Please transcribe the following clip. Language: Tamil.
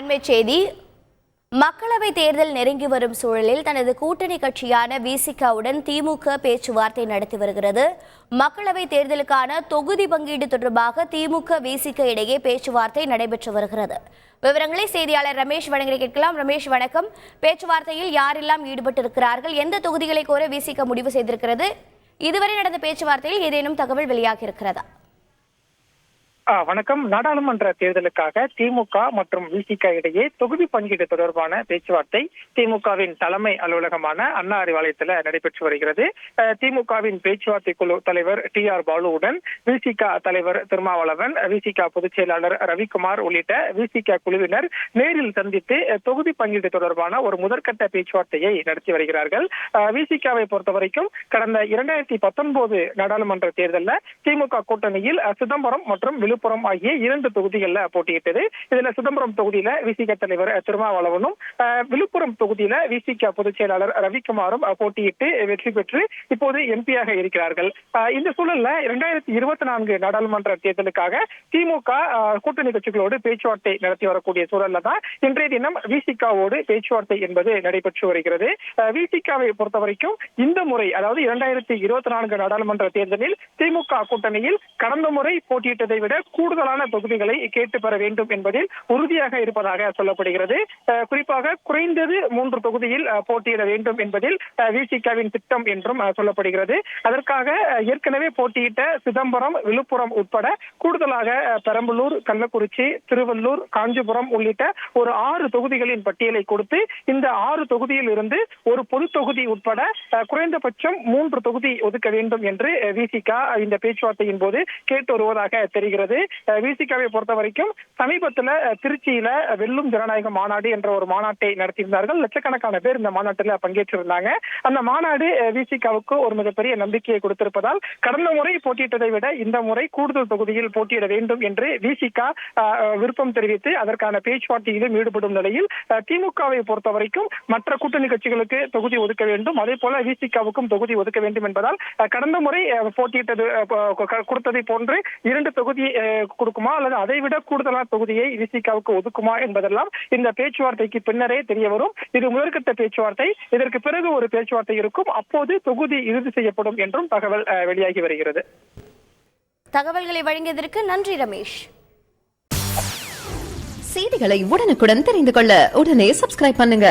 அண்மை செய்தி. மக்களவை தேர்தல் நெருங்கி வரும் சூழலில் தனது கூட்டணி கட்சியான விசிகவுடன் திமுக பேச்சுவார்த்தை நடத்தி வருகிறது. மக்களவை தேர்தலுக்கான தொகுதி பங்கீடு தொடர்பாக திமுக விசிக இடையே பேச்சுவார்த்தை நடைபெற்று வருகிறது. விவரங்களை செய்தியாளர் ரமேஷ் வழங்க கேட்கலாம். ரமேஷ் வணக்கம். பேச்சுவார்த்தையில் யாரெல்லாம் ஈடுபட்டிருக்கிறார்கள்? எந்த தொகுதிகளை கோர விசிக முடிவு செய்திருக்கிறது? இதுவரை நடந்த பேச்சுவார்த்தையில் ஏதேனும் தகவல் வெளியாகி இருக்கிறதா? வணக்கம். நாடாளுமன்ற தேர்தலுக்காக திமுக மற்றும் விசிக இடையே தொகுதி பங்கீடு தொடர்பான பேச்சுவார்த்தை திமுகவின் தலைமை அலுவலகமான அண்ணா அறிவாலயத்தில் நடைபெற்று வருகிறது. திமுகவின் பேச்சுவார்த்தை குழு தலைவர் TR பாலுவுடன் விசிக தலைவர் திருமாவளவன், விசிக பொதுச் செயலாளர் ரவிக்குமார் உள்ளிட்ட விசிக குழுவினர் நேரில் சந்தித்து தொகுதி பங்கீடு தொடர்பான ஒரு முதற்கட்ட பேச்சுவார்த்தையை நடத்தி வருகிறார்கள். விசிகவை பொறுத்தவரைக்கும் கடந்த 2019 நாடாளுமன்ற தேர்தலில் திமுக கூட்டணியில் சிதம்பரம் மற்றும் விழுப்புரம் ஆகிய 2 தொகுதிகளில் போட்டியிட்டது. இதுல சிதம்பரம் தொகுதியில விசிக தலைவர் திருமாவளவனும், விழுப்புரம் தொகுதியில விசிக பொதுச் செயலாளர் ரவிக்குமாரும் போட்டியிட்டு வெற்றி பெற்று இப்போது எம்பியாக இருக்கிறார்கள். இந்த சூழல்ல 2024 நாடாளுமன்ற தேர்தலுக்காக திமுக கூட்டணி கட்சிகளோடு பேச்சுவார்த்தை நடத்தி வரக்கூடிய சூழல்ல தான் இன்றைய தினம் விசிகாவோடு பேச்சுவார்த்தை என்பது நடைபெற்று வருகிறது. விசிகாவை பொறுத்தவரைக்கும் இந்த முறை, அதாவது 2024 நாடாளுமன்ற தேர்தலில் திமுக கூட்டணியில் கடந்த முறை போட்டியிட்டதை விட கூடுதலான தொகுதிகளை கேட்டு பெற வேண்டும் என்பதில் உறுதியாக இருப்பதாக சொல்லப்படுகிறது. குறிப்பாக குறைந்தது 3 தொகுதியில் போட்டியிட வேண்டும் என்பதில் விசிகவின் திட்டம் என்றும் சொல்லப்படுகிறது. அதற்காக ஏற்கனவே போட்டியிட்ட சிதம்பரம், விழுப்புரம் உட்பட கூடுதலாக பெரம்பலூர், கள்ளக்குறிச்சி, திருவள்ளூர், காஞ்சிபுரம் உள்ளிட்ட ஒரு 6 தொகுதிகளின் பட்டியலை கொடுத்து இந்த 6 தொகுதியில் இருந்து ஒரு பொது தொகுதி உட்பட குறைந்தபட்சம் 3 தொகுதி ஒதுக்க வேண்டும் என்று விசிக இந்த பேச்சுவார்த்தையின் போது கேட்டு வருவதாக தெரிகிறது. விசிகாவை பொறுத்த வரைக்கும் சமீபத்தில் திருச்சியில வெல்லும் ஜனநாயக மாநாடு என்ற ஒரு மாநாட்டை நடத்தியிருந்தார்கள். லட்சக்கணக்கான பேர் இந்த மாநாட்டில் பங்கேற்றிருந்தாங்க. அந்த மாநாடு விசிகாவுக்கு ஒரு மிகப்பெரிய நம்பிக்கையை கொடுத்திருப்பதால் கடந்த முறை போட்டியிட்டதை விட இந்த முறை கூடுதல் தொகுதியில் போட்டியிட வேண்டும் என்று விசிக விருப்பம் தெரிவித்து அதற்கான பேச்சுவார்த்தையிலும் ஈடுபடும் நிலையில் திமுகவை பொறுத்த வரைக்கும் மற்ற கூட்டணி கட்சிகளுக்கு தொகுதி ஒதுக்க வேண்டும், அதே போல விசிகாவுக்கும் தொகுதி ஒதுக்க வேண்டும் என்பதால் கடந்த முறை போட்டியிட்டது கொடுத்ததை போன்று 2 தொகுதி கொடுக்குமா அல்லது அதை விட கூடுதலான தொகுதியை விசிகாவுக்கு ஒதுக்குமா என்பதெல்லாம் இந்த பேச்சுவார்த்தைக்கு பின்னரே தெரிய வரும். இது முதற்கட்ட பேச்சுவார்த்தை. இதற்கு பிறகு ஒரு பேச்சுவார்த்தை இருக்கும். அப்போது தொகுதி இறுதி செய்யப்படும் என்றும் தகவல் வெளியாகி வருகிறது. தகவல்களை வழங்கியதற்கு நன்றி ரமேஷ். செய்திகளை உடனுக்குடன் தெரிந்து கொள்ள உடனே சப்ஸ்கிரைப் பண்ணுங்க.